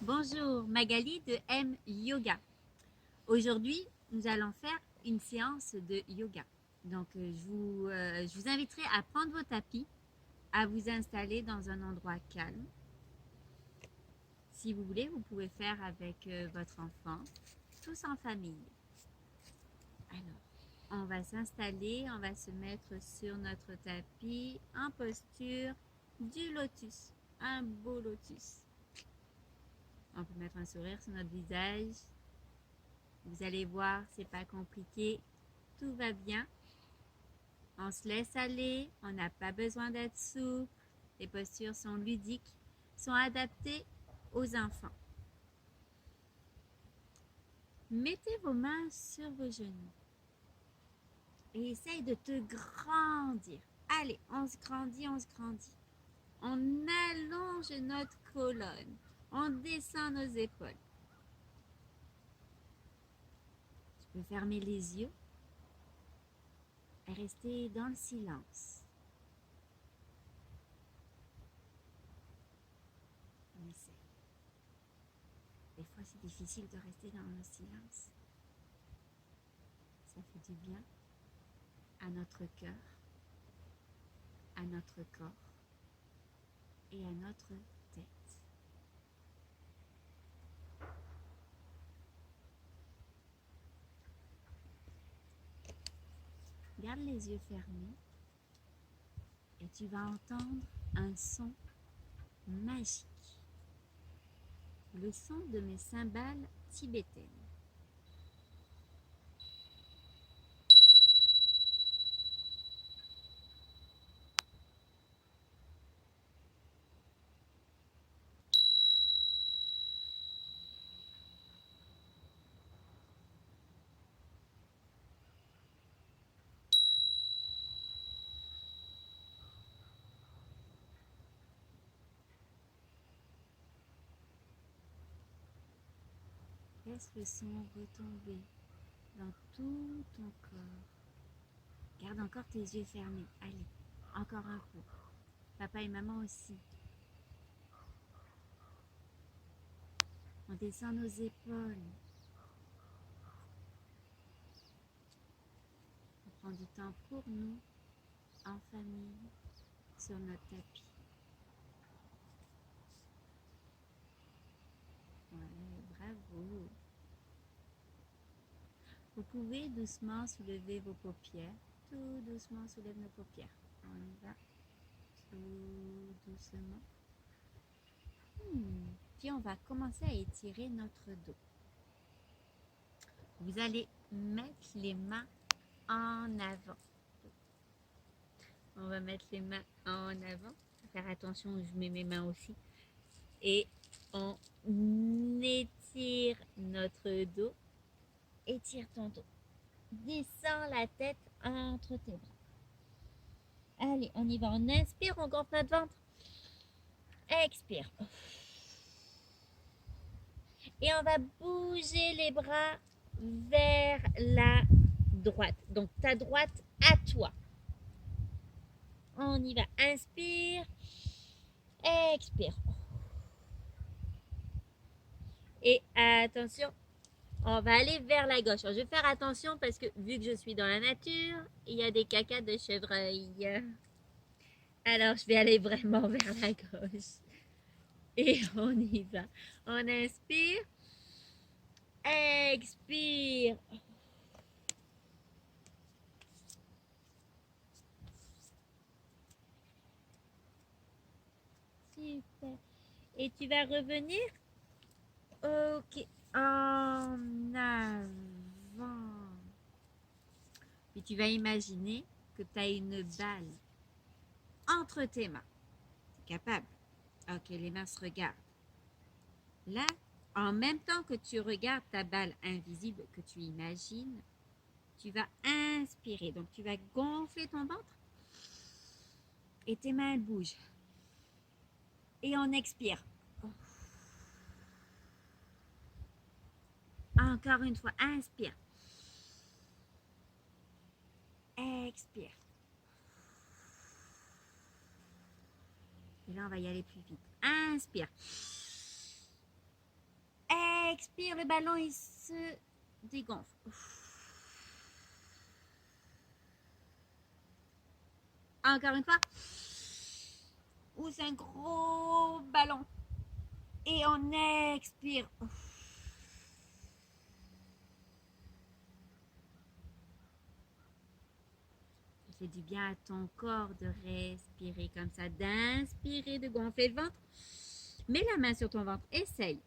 Bonjour, Magali de M Yoga. Aujourd'hui, nous allons faire une séance de yoga. Donc, je vous inviterai à prendre vos tapis, à vous installer dans un endroit calme. Si vous voulez, vous pouvez faire avec votre enfant, tous en famille. Alors, on va s'installer, on va se mettre sur notre tapis en posture du lotus, un beau lotus. On peut mettre un sourire sur notre visage. Vous allez voir, c'est pas compliqué, tout va bien. On se laisse aller, on n'a pas besoin d'être souple. Les postures sont ludiques, sont adaptées aux enfants. Mettez vos mains sur vos genoux et essaye de te grandir. Allez, on se grandit, on se grandit. On allonge notre colonne, on descend nos épaules. Tu peux fermer les yeux et rester dans le silence. On essaie. Des fois, c'est difficile de rester dans le silence. Ça fait du bien à notre cœur, à notre corps et à notre tête. Garde les yeux fermés et tu vas entendre un son magique. Le son de mes cymbales tibétaines. Laisse le son retomber dans tout ton corps. Garde encore tes yeux fermés. Allez, encore un peu. Papa et maman aussi. On descend nos épaules. On prend du temps pour nous, en famille, sur notre tapis. Ouais, bravo. Vous pouvez doucement soulever vos paupières. Tout doucement, soulève nos paupières. On y va. Tout doucement. Puis on va commencer à étirer notre dos. Vous allez mettre les mains en avant. On va mettre les mains en avant. Faire attention, je mets mes mains aussi. Et on étire notre dos. Étire ton dos. Descends la tête entre tes bras. Allez, on y va. On inspire, on gonfle notre ventre. Expire. Et on va bouger les bras vers la droite. Donc ta droite à toi. On y va. Inspire. Expire. Et attention, on va aller vers la gauche. Alors, je vais faire attention parce que vu que je suis dans la nature, il y a des cacas de chevreuil. Alors, je vais aller vraiment vers la gauche. Et on y va. On inspire. Expire. Super. Et tu vas revenir. Ok. En avant. Puis tu vas imaginer que tu as une balle entre tes mains. Tu es capable. Ok, les mains se regardent. Là, en même temps que tu regardes ta balle invisible que tu imagines, tu vas inspirer. Donc, tu vas gonfler ton ventre et tes mains, elles bougent. Et on expire. Encore une fois, inspire. Expire. Et là, on va y aller plus vite. Inspire. expire, le ballon, il se dégonfle. Encore une fois. C'est un gros ballon. Et on expire. Ça fait du bien à ton corps de respirer comme ça, d'inspirer, de gonfler le ventre. Mets la main sur ton ventre, essaye.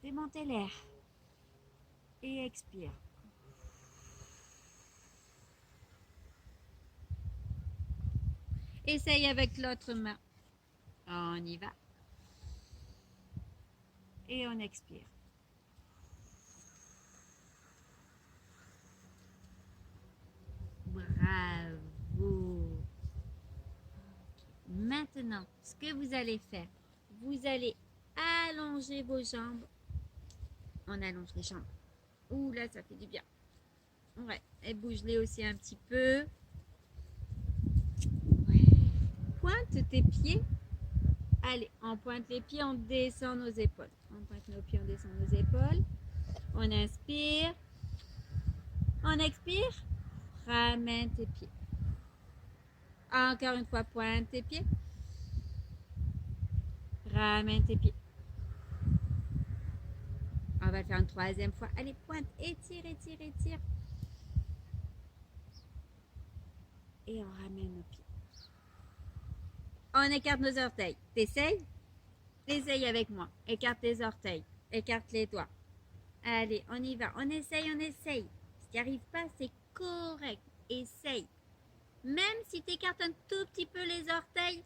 Démonter l'air. Et expire. Essaye avec l'autre main. On y va. Et on expire. Bravo. Maintenant, ce que vous allez faire, vous allez allonger vos jambes. On allonge les jambes. Ouh là, ça fait du bien. Ouais, et bouge-les aussi un petit peu. Ouais. Pointe tes pieds. Allez, on pointe les pieds, on descend nos épaules. On pointe nos pieds, on descend nos épaules. On inspire. On expire. Ramène tes pieds. Encore une fois, pointe tes pieds. Ramène tes pieds. On va le faire une troisième fois. Allez, pointe, étire, étire, étire. Et on ramène nos pieds. On écarte nos orteils. T'essayes? Essaye avec moi. Écarte tes orteils. Écarte les doigts. Allez, on y va. On essaye, on essaye. Si tu n'y arrives pas, c'est correct. Essaye. Même si tu écartes un tout petit peu les orteils,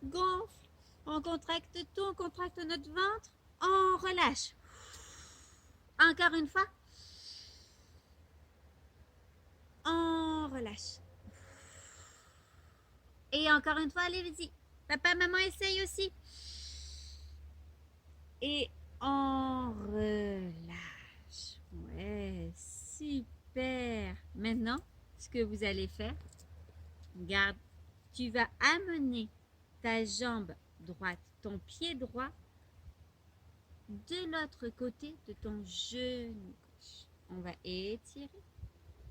gonfle. On contracte tout, on contracte notre ventre. On relâche. Encore une fois. On relâche. Et encore une fois, allez, vas-y. Papa, maman, essaye aussi. Et on relâche. Ouais, super. Maintenant, ce que vous allez faire, regarde, tu vas amener ta jambe droite, ton pied droit, de l'autre côté de ton genou gauche. On va étirer.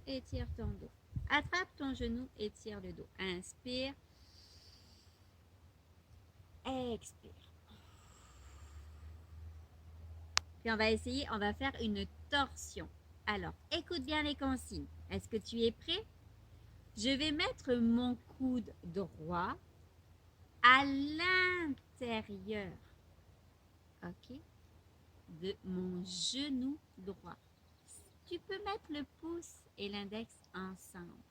Étire ton dos. Attrape ton genou, étire le dos. Inspire. Expire. Puis on va essayer, on va faire une torsion. Alors, écoute bien les consignes. Est-ce que tu es prêt? Je vais mettre mon coude droit à l'intérieur, ok, de mon genou droit. Tu peux mettre le pouce et l'index ensemble.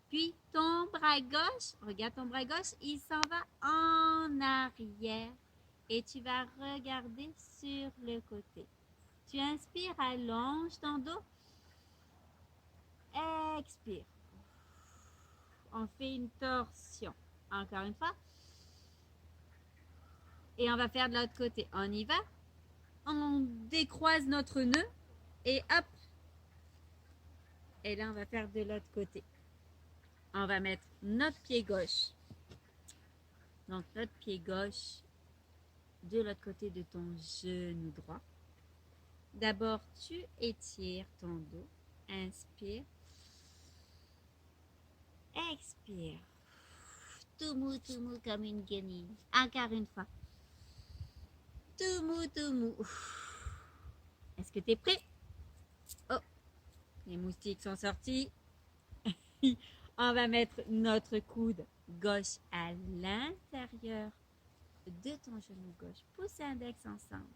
Puis ton bras gauche, regarde ton bras gauche, il s'en va en arrière et tu vas regarder sur le côté. Tu inspires, allonge ton dos. Expire. On fait une torsion. Encore une fois. Et on va faire de l'autre côté. On y va. On décroise notre nœud. Et hop. Et là, on va faire de l'autre côté. On va mettre notre pied gauche. Donc, notre pied gauche de l'autre côté de ton genou droit. D'abord, tu étires ton dos. Inspire. Expire. Tout mou comme une guenille. Encore une fois. Tout mou. Est-ce que tu es prêt? Oh, les moustiques sont sortis. On va mettre notre coude gauche à l'intérieur de ton genou gauche. Pouce et index ensemble.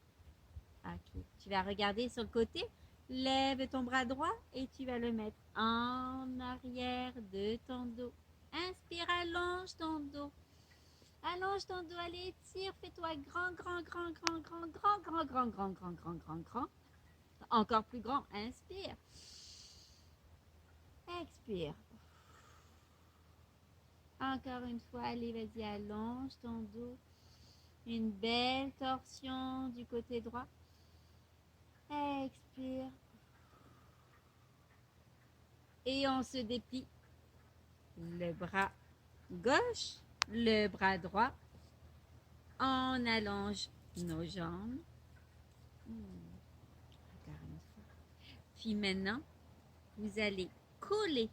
Ok. Tu vas regarder sur le côté. Lève ton bras droit et tu vas le mettre en arrière de ton dos. Inspire, allonge ton dos. Allonge ton dos, allez, étire, fais-toi grand. Encore plus grand, inspire. Expire. Encore une fois, allez, vas-y, allonge ton dos. Une belle torsion du côté droit. Expire. Et on se déplie. Le bras gauche, le bras droit. On allonge nos jambes. Encore une fois. Puis maintenant, vous allez coller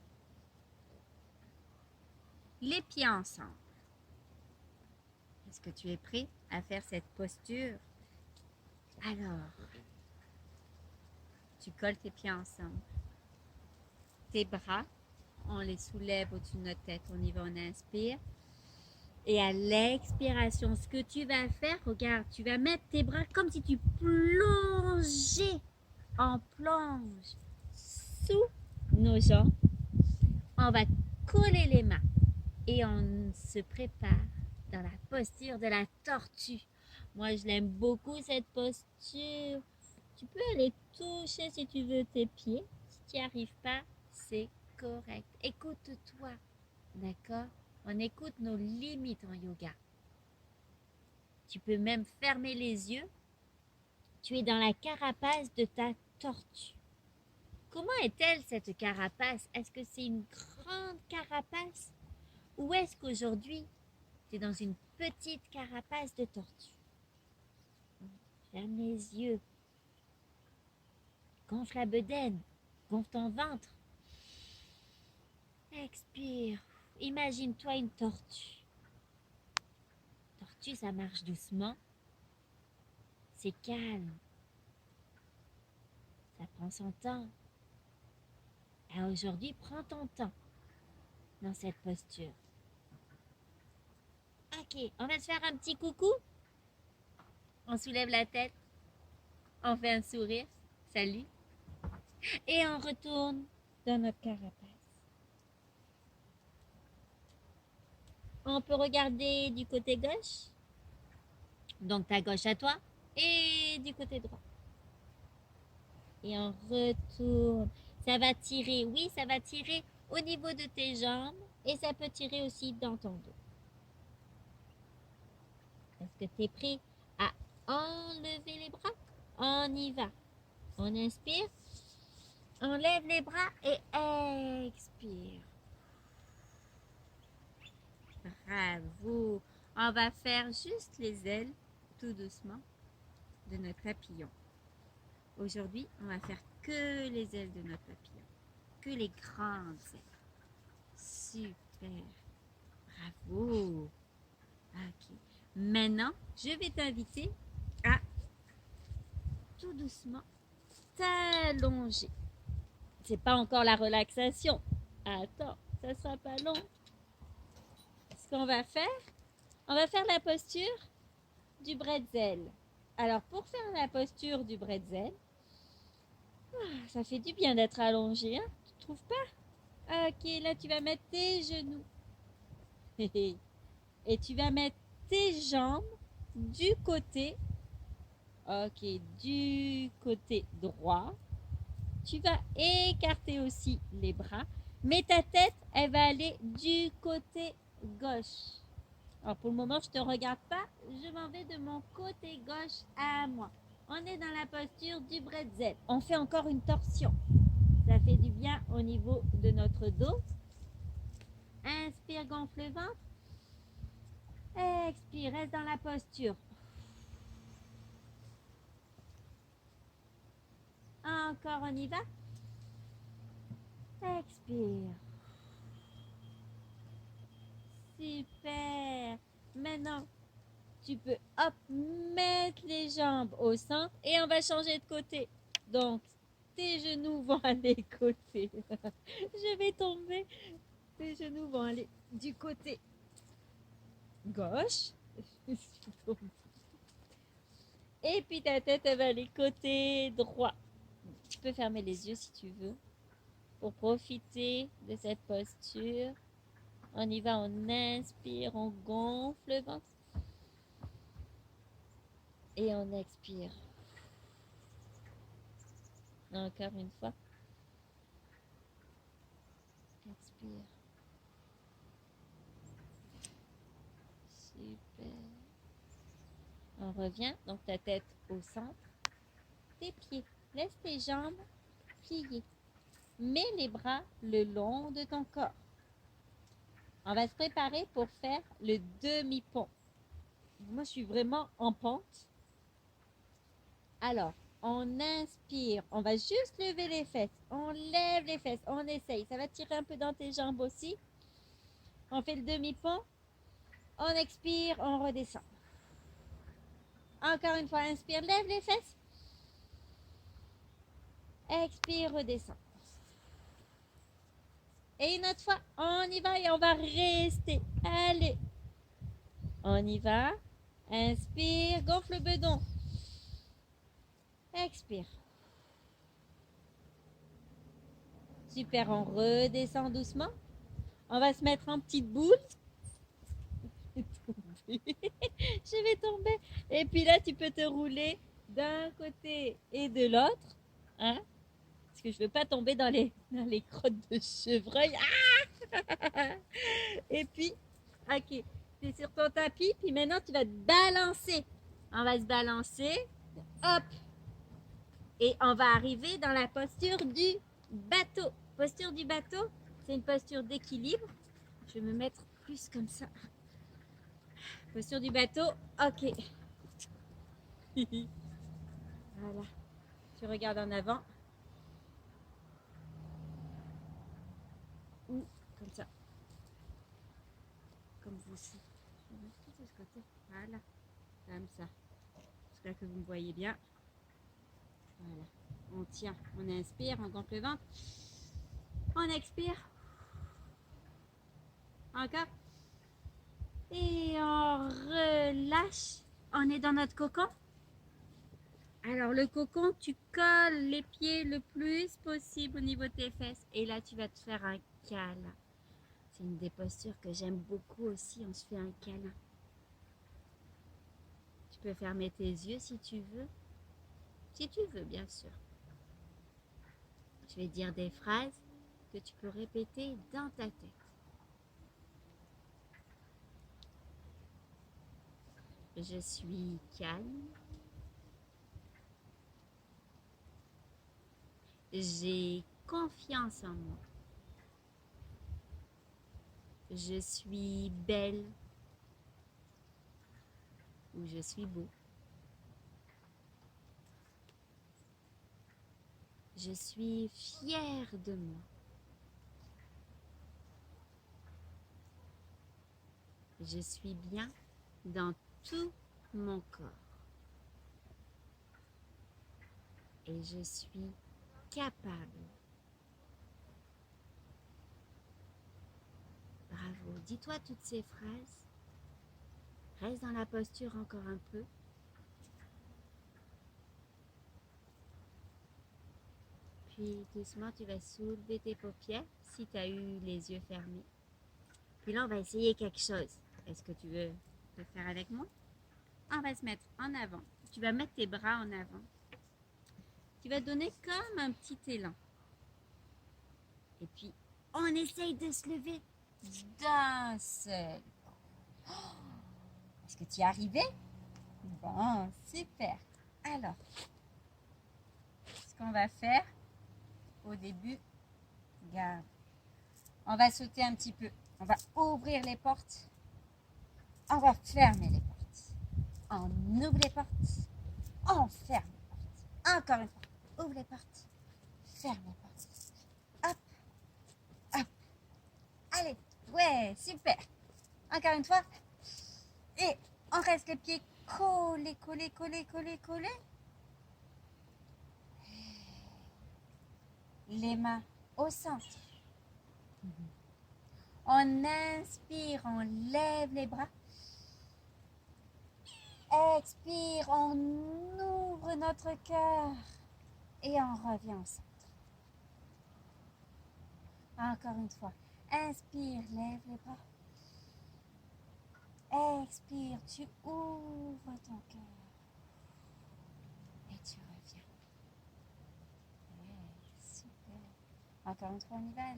les pieds ensemble. Est-ce que tu es prêt à faire cette posture? Alors, tu colles tes pieds ensemble. Tes bras, on les soulève au-dessus de notre tête. On y va, on inspire. Et à l'expiration, ce que tu vas faire, regarde, tu vas mettre tes bras comme si tu plongeais en plonge sous nos jambes. On va coller les mains et on se prépare dans la posture de la tortue. Moi, je l'aime beaucoup cette posture. Tu peux aller toucher si tu veux tes pieds. Si tu n'y arrives pas, c'est correct. Écoute-toi, d'accord? On écoute nos limites en yoga. Tu peux même fermer les yeux. Tu es dans la carapace de ta tortue. Comment est-elle cette carapace? Est-ce que c'est une grande carapace? Ou est-ce qu'aujourd'hui, tu es dans une petite carapace de tortue? Ferme les yeux. Gonfle la bedaine. Gonfle ton ventre. Expire. Imagine-toi une tortue. Tortue, ça marche doucement. C'est calme. Ça prend son temps. Et aujourd'hui, prends ton temps dans cette posture. Ok, on va se faire un petit coucou. On soulève la tête. On fait un sourire. Salut. Et on retourne dans notre carapace. On peut regarder du côté gauche. Donc ta gauche à toi. Et du côté droit. Et on retourne. Ça va tirer, oui, ça va tirer au niveau de tes jambes. Et ça peut tirer aussi dans ton dos. Est-ce que tu es prêt à enlever les bras? On y va. On inspire. On lève les bras et expire. Bravo. On va faire juste les ailes, tout doucement, de notre papillon. Aujourd'hui, on va faire que les ailes de notre papillon. Que les grandes ailes. Super. Bravo. Ok. Maintenant, je vais t'inviter à tout doucement t'allonger. C'est pas encore la relaxation. Attends, ça sera pas long. Ce qu'on va faire, on va faire la posture du bretzel. Alors, pour faire la posture du bretzel, ça fait du bien d'être allongé, hein? Tu trouves pas? Ok, là, tu vas mettre tes genoux. Et tu vas mettre tes jambes du côté. Ok, du côté droit. Tu vas écarter aussi les bras. Mais ta tête, elle va aller du côté gauche. Alors pour le moment, je ne te regarde pas. Je m'en vais de mon côté gauche à moi. On est dans la posture du bretzel. On fait encore une torsion. Ça fait du bien au niveau de notre dos. Inspire, gonfle le ventre. Expire, reste dans la posture. Encore, on y va. Expire. Super. Maintenant, tu peux hop, mettre les jambes au centre et on va changer de côté. Donc, tes genoux vont aller côté. Je vais tomber. Tes genoux vont aller du côté gauche. Et puis ta tête, elle va aller côté droit. Tu peux fermer les yeux si tu veux pour profiter de cette posture. On y va, on inspire, on gonfle le ventre. Et on expire. Encore une fois. Expire. Super. On revient, donc ta tête au centre. Tes pieds. Laisse tes jambes pliées. Mets les bras le long de ton corps. On va se préparer pour faire le demi-pont. Moi, je suis vraiment en pente. Alors, on inspire. On va juste lever les fesses. On lève les fesses. On essaye. Ça va tirer un peu dans tes jambes aussi. On fait le demi-pont. On expire. On redescend. Encore une fois, inspire. Lève les fesses. Expire. Redescend. Et une autre fois, on y va et on va rester. Allez. On y va. Inspire. Gonfle le bedon. Expire. Super, on redescend doucement. On va se mettre en petite boule. Je vais tomber. Et puis là, tu peux te rouler d'un côté et de l'autre. Hein? Parce que je ne veux pas tomber dans les crottes de chevreuil. Ah. Et puis, ok, tu es sur ton tapis. Puis maintenant, tu vas te balancer. On va se balancer. Hop. Et on va arriver dans la posture du bateau. Posture du bateau, c'est une posture d'équilibre. Je vais me mettre plus comme ça. Posture du bateau, ok. Voilà. Tu regardes en avant. Ou comme ça. Comme ceci. Je vais mettre tout de ce côté. Voilà. Comme ça. J'espère que vous me voyez bien. Voilà. On tient. On inspire, on gonfle le ventre. On expire. Encore. Et on relâche. On est dans notre cocon. Alors le cocon, tu colles les pieds le plus possible au niveau de tes fesses. Et là, tu vas te faire un câlin. C'est une des postures que j'aime beaucoup aussi. On se fait un câlin. Tu peux fermer tes yeux si tu veux. Si tu veux, bien sûr. Je vais dire des phrases que tu peux répéter dans ta tête. Je suis calme. J'ai confiance en moi. Je suis belle ou je suis beau. Je suis fière de moi. Je suis bien dans tout mon corps. Et je suis capable. Bravo. Dis-toi toutes ces phrases. Reste dans la posture encore un peu. Puis doucement, tu vas soulever tes paupières si tu as eu les yeux fermés. Puis là, on va essayer quelque chose. Est-ce que tu veux le faire avec moi? On va se mettre en avant. Tu vas mettre tes bras en avant. Tu vas donner comme un petit élan. Et puis, on essaye de se lever d'un seul. Est-ce que tu y es arrivé? Bon, super. Alors, ce qu'on va faire au début, regarde, on va sauter un petit peu. On va ouvrir les portes. On va fermer les portes. On ouvre les portes. On ferme les portes. Encore une fois. Ouvre les portes. Ferme les portes. Hop. Hop. Allez. Ouais, super. Encore une fois. Et on reste les pieds collés, collés, collés, collés, collés. Les mains au centre. On inspire, on lève les bras. Expire, on ouvre notre cœur et on revient au centre. Encore une fois. Inspire, lève les bras. Expire, tu ouvres ton cœur et tu reviens. Ouais, super. Encore une fois, on y va.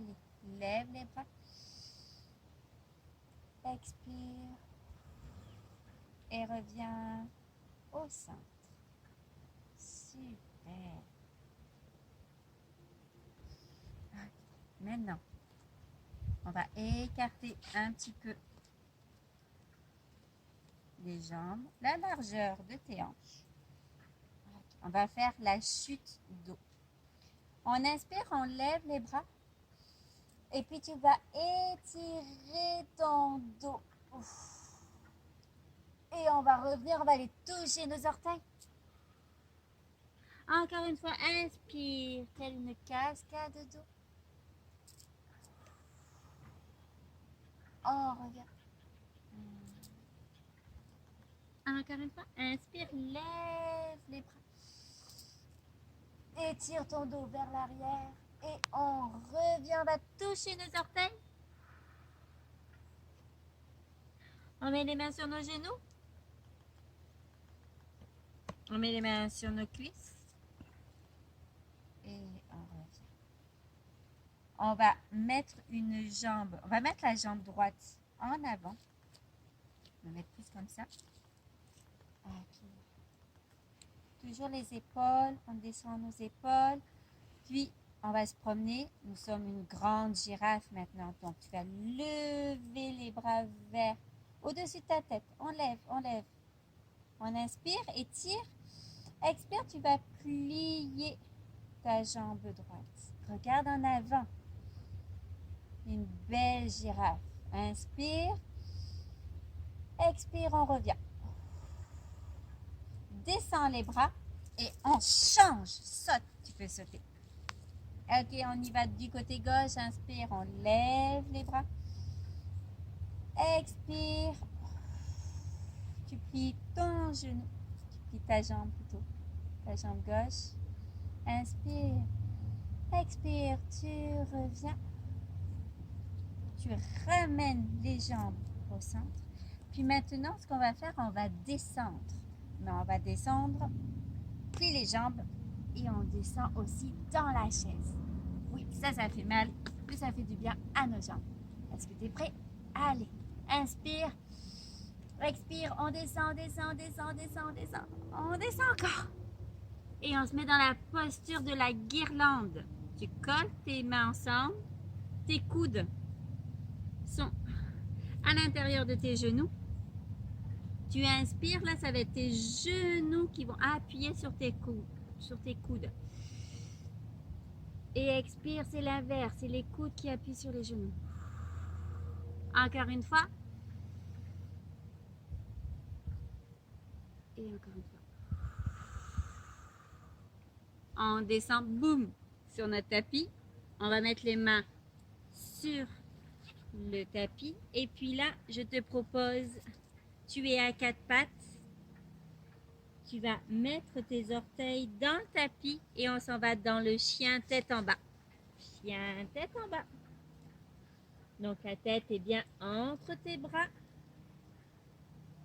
Lève les bras. Expire et reviens au centre. Super. Maintenant, on va écarter un petit peu les jambes, la largeur de tes hanches. On va faire la chute d'eau. On inspire, on lève les bras. Et puis tu vas étirer ton dos. Ouf. Et on va revenir, on va aller toucher nos orteils. Encore une fois, inspire, telle une cascade d'eau. On regarde. Encore une fois, inspire, lève les bras. Étire ton dos vers l'arrière. Et on revient, on va toucher nos orteils. On met les mains sur nos genoux. On met les mains sur nos cuisses. Et on revient. On va mettre une jambe, on va mettre la jambe droite en avant. On va mettre plus comme ça. Okay. Toujours les épaules, on descend nos épaules. Puis, on va se promener. Nous sommes une grande girafe maintenant. Donc, tu vas lever les bras vers au-dessus de ta tête. On lève, on lève. On inspire, étire. Expire, tu vas plier ta jambe droite. Regarde en avant. Une belle girafe. Inspire. Expire, on revient. Descends les bras et on change. Saute, tu peux sauter. Ok, on y va du côté gauche. Inspire, on lève les bras. Expire. Tu plies ton genou. Tu plies ta jambe plutôt. Ta jambe gauche. Inspire. Expire, tu reviens. Tu ramènes les jambes au centre. Puis maintenant, ce qu'on va faire, on va descendre. Mais on va descendre, plie les jambes et on descend aussi dans la chaise. Oui, ça fait mal, mais ça fait du bien à nos jambes. Est-ce que tu es prêt? Allez, inspire, expire, on descend, descend, descend, descend, descend. On descend encore. Et on se met dans la posture de la guirlande. Tu colles tes mains ensemble, tes coudes sont à l'intérieur de tes genoux. Tu inspires, là, ça va être tes genoux qui vont appuyer sur tes coudes. Et expire, c'est l'inverse, c'est les coudes qui appuient sur les genoux. Encore une fois. Et encore une fois. On descend, boum, sur notre tapis. On va mettre les mains sur le tapis. Et puis là, je te propose, tu es à quatre pattes. Tu vas mettre tes orteils dans le tapis et on s'en va dans le chien tête en bas. Chien tête en bas. Donc la tête est bien entre tes bras.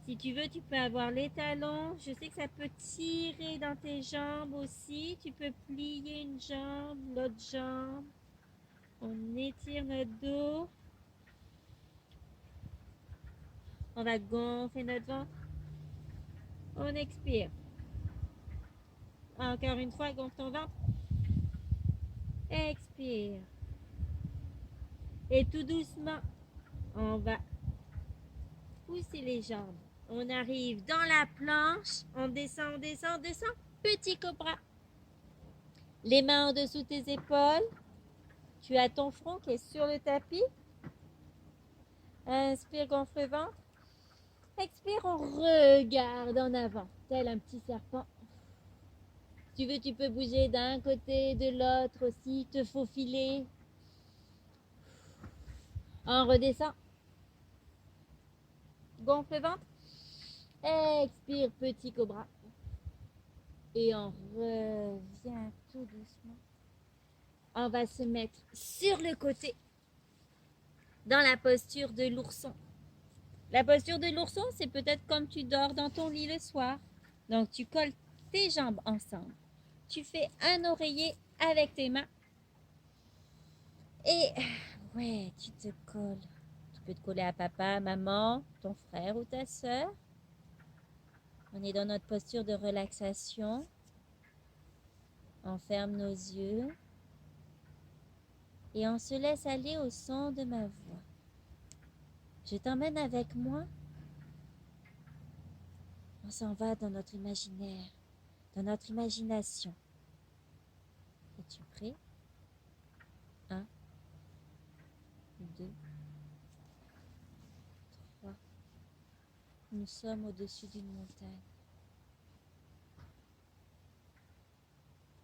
Si tu veux, tu peux avoir les talons. Je sais que ça peut tirer dans tes jambes aussi. Tu peux plier une jambe, l'autre jambe. On étire notre dos. On va gonfler notre ventre. On expire. Encore une fois, gonfle ton ventre. Expire. Et tout doucement, on va pousser les jambes. On arrive dans la planche. On descend, descend, descend. Petit cobra. Les mains en dessous de tes épaules. Tu as ton front qui est sur le tapis. Inspire, gonfle le ventre. Expire, on regarde en avant, tel un petit serpent. Si tu veux, tu peux bouger d'un côté, de l'autre aussi, te faufiler. On redescend. Gonfle le ventre. Expire, petit cobra. Et on revient tout doucement. On va se mettre sur le côté, dans la posture de l'ourson. La posture de l'ourson, c'est peut-être comme tu dors dans ton lit le soir. Donc, tu colles tes jambes ensemble. Tu fais un oreiller avec tes mains. Et, ouais, tu te colles. Tu peux te coller à papa, maman, ton frère ou ta soeur. On est dans notre posture de relaxation. On ferme nos yeux. Et on se laisse aller au son de ma voix. Je t'emmène avec moi. On s'en va dans notre imaginaire. dans notre imagination. Es-tu prêt? 1, 2, 3. Nous sommes au-dessus d'une montagne.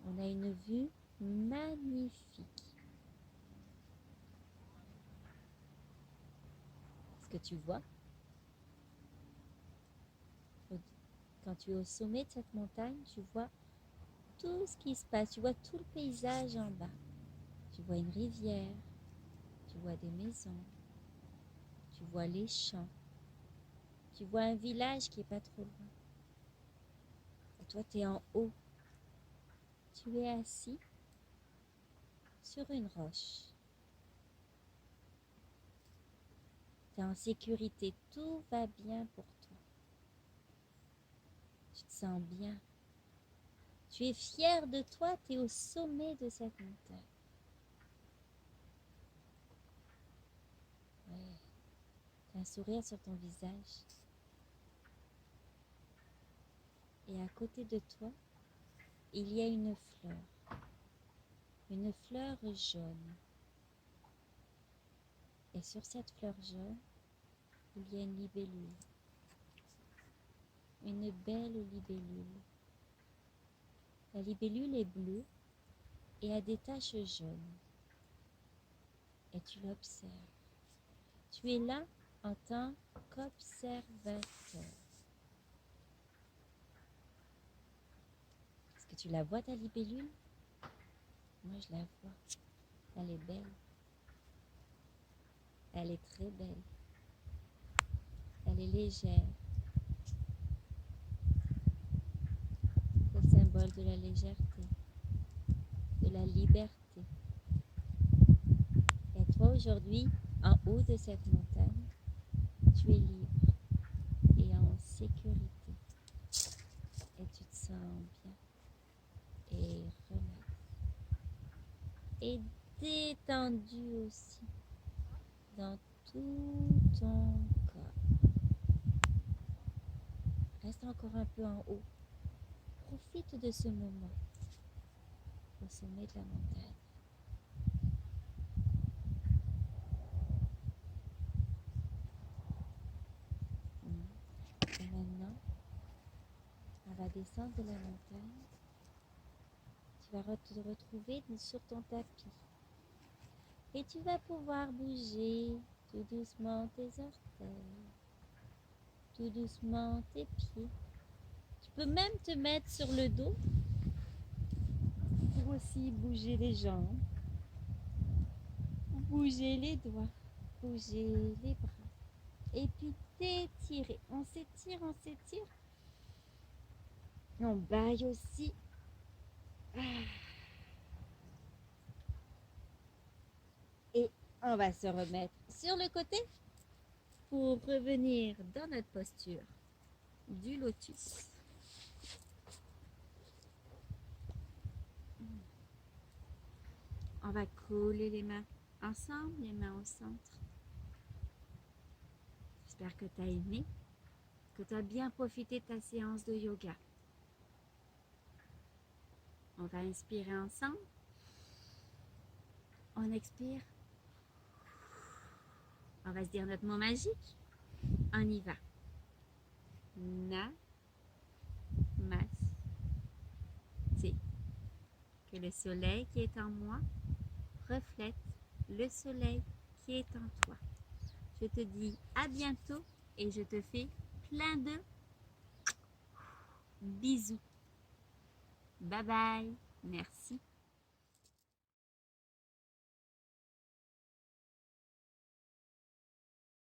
On a une vue magnifique. Ce que tu vois, quand tu es au sommet de cette montagne, tu vois tout ce qui se passe. Tu vois tout le paysage en bas. Tu vois une rivière, tu vois des maisons, tu vois les champs, tu vois un village qui est pas trop loin. Et toi, tu es en haut. Tu es assis sur une roche. Tu es en sécurité, tout va bien pour toi. Tu te sens bien. Tu es fier de toi, tu es au sommet de cette montagne. Ouais. Tu as un sourire sur ton visage. Et à côté de toi, il y a une fleur jaune. Et sur cette fleur jaune, il y a une libellule. Une belle libellule. La libellule est bleue et a des taches jaunes. Et tu l'observes. Tu es là en tant qu'observateur. Est-ce que tu la vois, ta libellule? Moi, je la vois. Elle est belle. Elle est très belle. Elle est légère. C'est le symbole de la légèreté, de la liberté. Et toi, aujourd'hui, en haut de cette montagne, tu es libre et en sécurité. Et tu te sens bien et relax. Et détendu aussi dans tout ton corps. Reste encore un peu en haut. Profite de ce moment au sommet de la montagne. Et maintenant, à la descente de la montagne, tu vas te retrouver sur ton tapis. Et tu vas pouvoir bouger tout doucement tes orteils, tout doucement tes pieds. Tu peux même te mettre sur le dos pour aussi bouger les jambes, bouger les doigts, bouger les bras. Et puis t'étirer. On s'étire, on s'étire. On baille aussi. Et on va se remettre sur le côté pour revenir dans notre posture du lotus. On va coller les mains ensemble, les mains au centre. J'espère que tu as aimé, que tu as bien profité de ta séance de yoga. On va inspirer ensemble. On expire. On va se dire notre mot magique. On y va. Namaste. Que le soleil qui est en moi reflète le soleil qui est en toi. Je te dis à bientôt et je te fais plein de bisous. Bye bye. Merci.